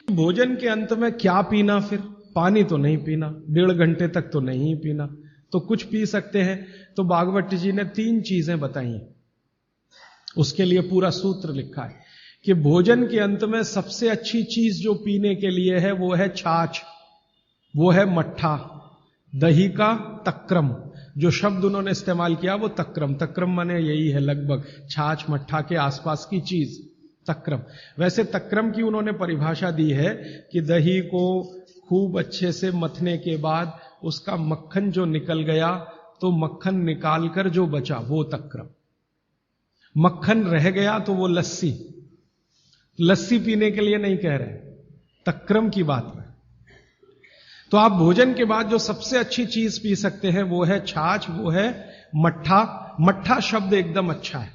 भोजन के अंत में क्या पीना? फिर पानी तो नहीं पीना, 1.5 घंटे तक तो नहीं पीना, तो कुछ पी सकते हैं। तो भागवत जी ने 3 चीजें बताई हैं, उसके लिए पूरा सूत्र लिखा है कि भोजन के अंत में सबसे अच्छी चीज जो पीने के लिए है वो है छाछ, वो है मट्ठा, दही का तक्रम। जो शब्द उन्होंने इस्तेमाल किया वो तक्रम, तक्रम माने यही है लगभग छाछ मट्ठा के आसपास की चीज, तक्रम। वैसे तक्रम की उन्होंने परिभाषा दी है कि दही को खूब अच्छे से मथने के बाद उसका मक्खन जो निकल गया तो मक्खन निकालकर जो बचा वो तक्रम, मक्खन रह गया तो वो लस्सी। लस्सी पीने के लिए नहीं कह रहे, तक्रम की बात है। तो आप भोजन के बाद जो सबसे अच्छी चीज पी सकते हैं वो है छाछ, वो है मट्ठा। मट्ठा शब्द एकदम अच्छा है,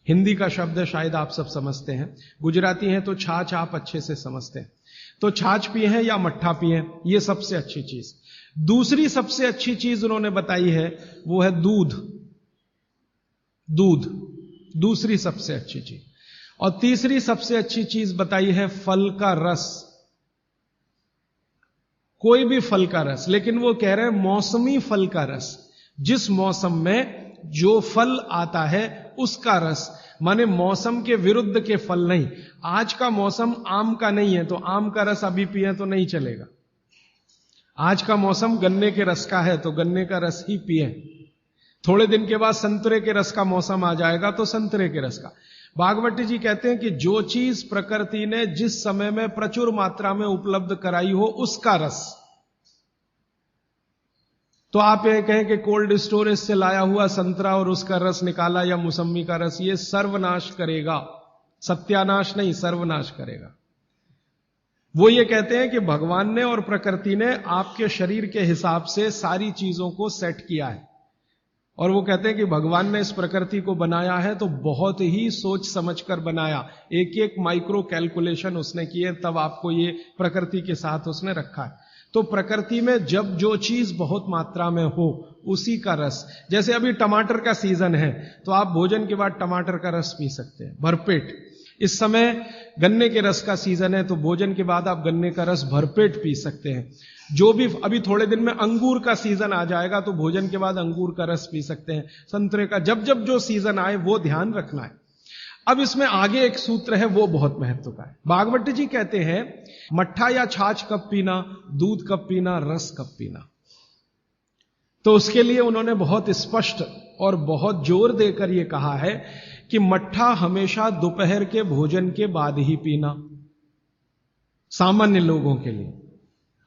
हिंदी का शब्द है, शायद आप सब समझते हैं। गुजराती हैं तो छाछ आप अच्छे से समझते हैं। तो छाछ पिए हैं या मट्ठा पिए, ये सबसे अच्छी चीज। दूसरी सबसे अच्छी चीज उन्होंने बताई है वो है दूध, दूध दूसरी सबसे अच्छी चीज। और तीसरी सबसे अच्छी चीज बताई है फल का रस, कोई भी फल का रस, लेकिन वो कह रहे हैं मौसमी फल का रस। जिस मौसम में जो फल आता है उसका रस, माने मौसम के विरुद्ध के फल नहीं। आज का मौसम आम का नहीं है तो आम का रस अभी पिए तो नहीं चलेगा। आज का मौसम गन्ने के रस का है तो गन्ने का रस ही पिए। थोड़े दिन के बाद संतरे के रस का मौसम आ जाएगा तो संतरे के रस का। भागवती जी कहते हैं कि जो चीज प्रकृति ने जिस समय में प्रचुर मात्रा में उपलब्ध कराई हो उसका रस। तो आप ये कहें कि कोल्ड स्टोरेज से लाया हुआ संतरा और उसका रस निकाला या मौसम्मी का रस, ये सर्वनाश करेगा, सत्यानाश नहीं, सर्वनाश करेगा। वो ये कहते हैं कि भगवान ने और प्रकृति ने आपके शरीर के हिसाब से सारी चीजों को सेट किया है। और वो कहते हैं कि भगवान ने इस प्रकृति को बनाया है तो बहुत ही सोच समझकर बनाया, एक एक माइक्रो कैलकुलेशन उसने किए, तब आपको ये प्रकृति के साथ उसने रखा है। तो प्रकृति में जब जो चीज बहुत मात्रा में हो उसी का रस, जैसे अभी टमाटर का सीजन है तो आप भोजन के बाद टमाटर का रस पी सकते हैं भरपेट। इस समय गन्ने के रस का सीजन है तो भोजन के बाद आप गन्ने का रस भरपेट पी सकते हैं। जो भी अभी थोड़े दिन में अंगूर का सीजन आ जाएगा तो भोजन के बाद अंगूर का रस पी सकते हैं, संतरे का, जब जब जो सीजन आए वो ध्यान रखना है। अब इसमें आगे एक सूत्र है वो बहुत महत्व का है। भागवत जी कहते हैं मट्ठा या छाछ कब पीना, दूध कब पीना, रस कब पीना। तो उसके लिए उन्होंने बहुत स्पष्ट और बहुत जोर देकर यह कहा है कि मट्ठा हमेशा दोपहर के भोजन के बाद ही पीना, सामान्य लोगों के लिए।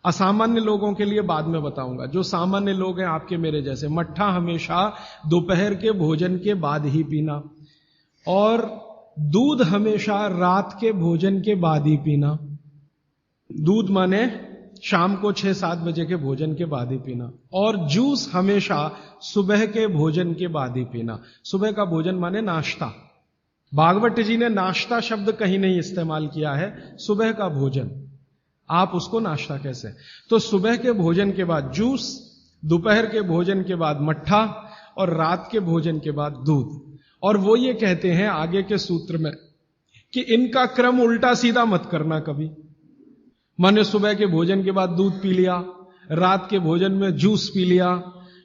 असामान्य लोगों के लिए बाद में बताऊंगा। जो सामान्य लोग हैं आपके मेरे जैसे, मट्ठा हमेशा दोपहर के भोजन के बाद ही पीना, और दूध हमेशा रात के भोजन के बाद ही पीना। दूध माने शाम को 6-7 बजे के भोजन के बाद ही पीना। और जूस हमेशा सुबह के भोजन के बाद ही पीना। सुबह का भोजन माने नाश्ता। भागवत जी ने नाश्ता शब्द कहीं नहीं इस्तेमाल किया है, सुबह का भोजन, आप उसको नाश्ता कैसे। तो सुबह के भोजन के बाद जूस, दोपहर के भोजन के बाद मट्ठा, और रात के भोजन के बाद दूध। और वो ये कहते हैं आगे के सूत्र में कि इनका क्रम उल्टा सीधा मत करना कभी। माने सुबह के भोजन के बाद दूध पी लिया, रात के भोजन में जूस पी लिया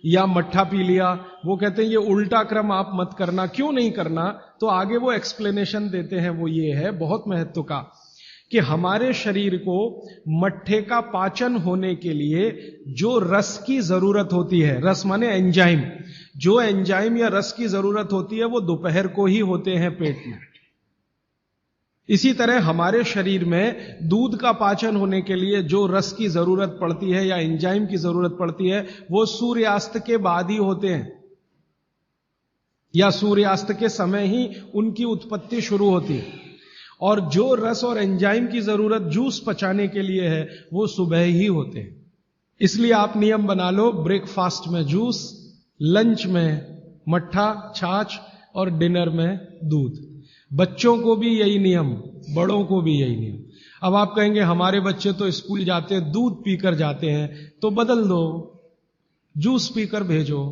या मट्ठा पी लिया। वो कहते हैं ये उल्टा क्रम आप मत करना। क्यों नहीं करना? तो आगे वो एक्सप्लेनेशन देते हैं, वो ये है बहुत महत्व का, कि हमारे शरीर को मट्ठे का पाचन होने के लिए जो रस की जरूरत होती है, रस माने एंजाइम, जो एंजाइम या रस की जरूरत होती है वो दोपहर को ही होते हैं पेट में। इसी तरह हमारे शरीर में दूध का पाचन होने के लिए जो रस की जरूरत पड़ती है या एंजाइम की जरूरत पड़ती है वो सूर्यास्त के बाद ही होते हैं, या सूर्यास्त के समय ही उनकी उत्पत्ति शुरू होती है। और जो रस और एंजाइम की जरूरत जूस पचाने के लिए है वो सुबह ही होते हैं। इसलिए आप नियम बना लो, ब्रेकफास्ट में जूस, लंच में मट्ठा छाछ और डिनर में दूध। बच्चों को भी यही नियम, बड़ों को भी यही नियम। अब आप कहेंगे हमारे बच्चे तो स्कूल जाते हैं दूध पीकर जाते हैं, तो बदल दो, जूस पीकर भेजो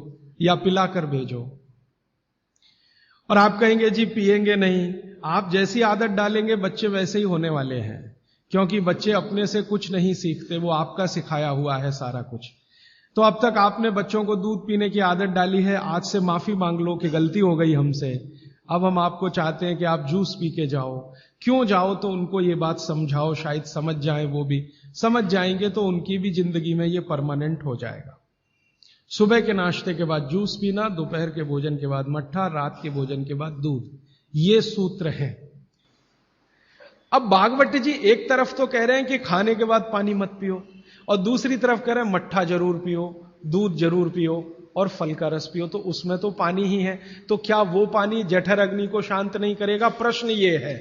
या पिलाकर भेजो। और आप कहेंगे जी पिएंगे नहीं, आप जैसी आदत डालेंगे बच्चे वैसे ही होने वाले हैं। क्योंकि बच्चे अपने से कुछ नहीं सीखते, वो आपका सिखाया हुआ है सारा कुछ। तो अब तक आपने बच्चों को दूध पीने की आदत डाली है, आज से माफी मांग लो कि गलती हो गई हमसे। अब हम आपको चाहते हैं कि आप जूस पी के जाओ। क्यों जाओ, तो उनको ये बात समझाओ, शायद समझ जाएं, वो भी समझ जाएंगे तो उनकी भी जिंदगी में ये परमानेंट हो जाएगा। सुबह के नाश्ते के बाद जूस पीना, दोपहर के भोजन के बाद मट्ठा, रात के भोजन के बाद दूध, ये सूत्र है। अब भागवत जी एक तरफ तो कह रहे हैं कि खाने के बाद पानी मत पियो, और दूसरी तरफ कह रहे हैं मट्ठा जरूर पियो, दूध जरूर पियो और फल का रस पियो। तो उसमें तो पानी ही है, तो क्या वो पानी जठर अग्नि को शांत नहीं करेगा? प्रश्न ये है।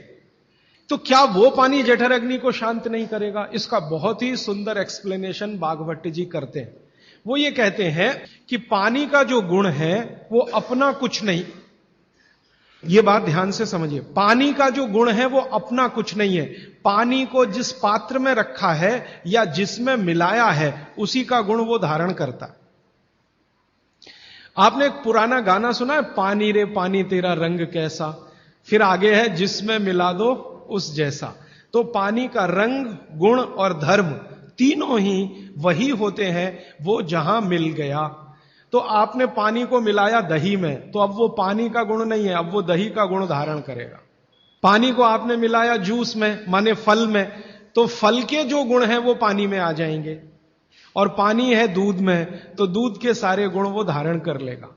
तो क्या वो पानी जठर अग्नि को शांत नहीं करेगा? इसका बहुत ही सुंदर एक्सप्लेनेशन भागवत जी करते हैं। वो ये कहते हैं कि पानी का जो गुण है वो अपना कुछ नहीं, ये बात ध्यान से समझिए, पानी का जो गुण है वो अपना कुछ नहीं है। पानी को जिस पात्र में रखा है या जिसमें मिलाया है उसी का गुण वो धारण करता है। आपने एक पुराना गाना सुना है, पानी रे पानी तेरा रंग कैसा, फिर आगे है जिसमें मिला दो उस जैसा। तो पानी का रंग, गुण और धर्म तीनों ही वही होते हैं, वो जहां मिल गया। तो आपने पानी को मिलाया दही में, तो अब वो पानी का गुण नहीं है, अब वो दही का गुण धारण करेगा। पानी को आपने मिलाया जूस में, माने फल में, तो फल के जो गुण हैं वो पानी में आ जाएंगे। और पानी है दूध में, तो दूध के सारे गुण वो धारण कर लेगा।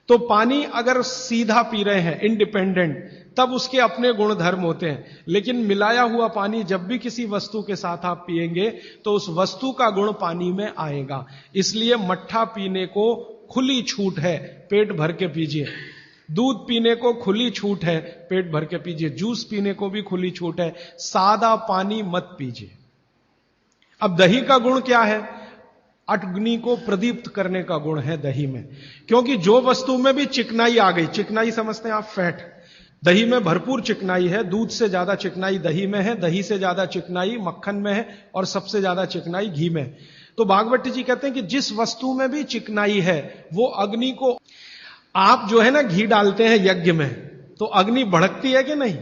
तो पानी अगर सीधा पी रहे हैं इंडिपेंडेंट, तब उसके अपने गुण धर्म होते हैं। लेकिन मिलाया हुआ पानी जब भी किसी वस्तु के साथ आप पिएंगे तो उस वस्तु का गुण पानी में आएगा। इसलिए मट्ठा पीने को खुली छूट है, पेट भर के पीजिए। दूध पीने को खुली छूट है, पेट भर के पीजिए। जूस पीने को भी खुली छूट है, सादा पानी मत पीजिए। अब दही का गुण क्या है? अग्नि को प्रदीप्त करने का गुण है दही में। क्योंकि जो वस्तु में भी चिकनाई आ गई, चिकनाई समझते हैं आप, फैट, दही में भरपूर चिकनाई है। दूध से ज्यादा चिकनाई दही में है, दही से ज्यादा चिकनाई मक्खन में है, और सबसे ज्यादा चिकनाई घी में। तो भागवत जी कहते हैं कि जिस वस्तु में भी चिकनाई है वो अग्नि को, आप जो है ना घी डालते हैं यज्ञ में, तो अग्नि भड़कती है कि नहीं?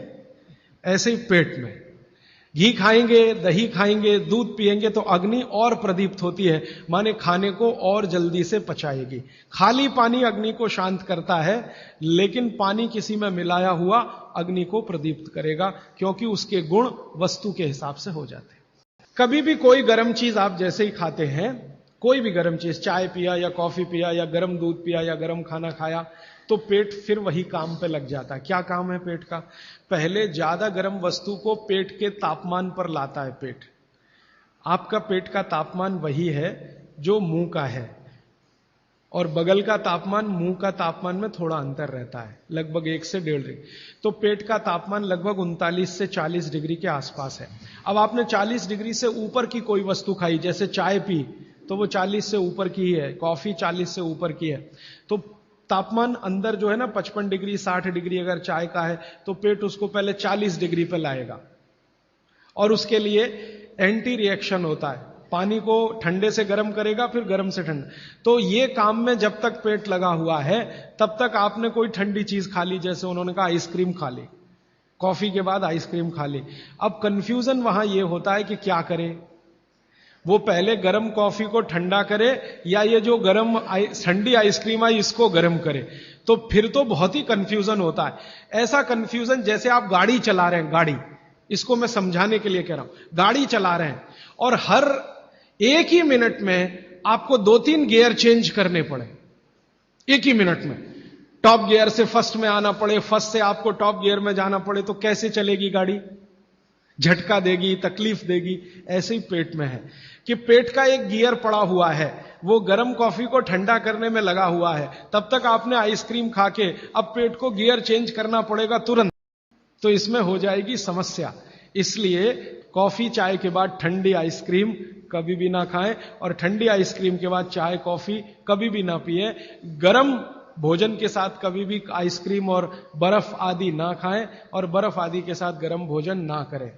ऐसे ही पेट में घी खाएंगे, दही खाएंगे, दूध पिएंगे तो अग्नि और प्रदीप्त होती है, माने खाने को और जल्दी से पचाएगी। खाली पानी अग्नि को शांत करता है, लेकिन पानी किसी में मिलाया हुआ अग्नि को प्रदीप्त करेगा, क्योंकि उसके गुण वस्तु के हिसाब से हो जाते हैं। कभी भी कोई गर्म चीज आप जैसे ही खाते हैं, कोई भी गर्म चीज, चाय पिया या कॉफी पिया या गर्म दूध पिया या गर्म खाना खाया, तो पेट फिर वही काम पे लग जाता है। क्या काम है पेट का? पहले ज्यादा गर्म वस्तु को पेट के तापमान पर लाता है पेट। आपका पेट का तापमान वही है जो मुंह का है, और बगल का तापमान मुंह का तापमान में थोड़ा अंतर रहता है, लगभग 1 से 1.5 डिग्री। तो पेट का तापमान लगभग 39 से 40 डिग्री के आसपास है। अब आपने 40 डिग्री से ऊपर की कोई वस्तु खाई, जैसे चाय पी, तो वो 40 से ऊपर की ही है, कॉफी 40 से ऊपर की है, तो तापमान अंदर जो है ना 55 डिग्री 60 डिग्री अगर चाय का है, तो पेट उसको पहले 40 डिग्री पे लाएगा, और उसके लिए एंटी रिएक्शन होता है, पानी को ठंडे से गर्म करेगा, फिर गर्म से ठंडा। तो ये काम में जब तक पेट लगा हुआ है, तब तक आपने कोई ठंडी चीज खा ली, जैसे उन्होंने कहा आइसक्रीम खा ली, कॉफी के बाद आइसक्रीम खा ली। अब कंफ्यूजन वहां यह होता है कि क्या करें, वो पहले गर्म कॉफी को ठंडा करे या ये जो गर्म ठंडी आइसक्रीम आई इसको गर्म करे। तो फिर तो बहुत ही कंफ्यूजन होता है। ऐसा कंफ्यूजन जैसे आप गाड़ी चला रहे हैं, गाड़ी, इसको मैं समझाने के लिए कह रहा हूं, गाड़ी चला रहे हैं और हर 1 ही मिनट में आपको 2-3 गियर चेंज करने पड़े, 1 ही मिनट में। टॉप गियर से फर्स्ट में आना पड़े, फर्स्ट से आपको टॉप गियर में जाना पड़े, तो कैसे चलेगी गाड़ी? झटका देगी, तकलीफ देगी। ऐसे ही पेट में है कि पेट का एक गियर पड़ा हुआ है, वो गर्म कॉफी को ठंडा करने में लगा हुआ है, तब तक आपने आइसक्रीम खा के अब पेट को गियर चेंज करना पड़ेगा तुरंत, तो इसमें हो जाएगी समस्या। इसलिए कॉफी चाय के बाद ठंडी आइसक्रीम कभी भी ना खाएं, और ठंडी आइसक्रीम के बाद चाय कॉफी कभी भी ना पिए। गर्म भोजन के साथ कभी भी आइसक्रीम और बर्फ आदि ना खाएं, और बर्फ आदि के साथ गर्म भोजन ना करें।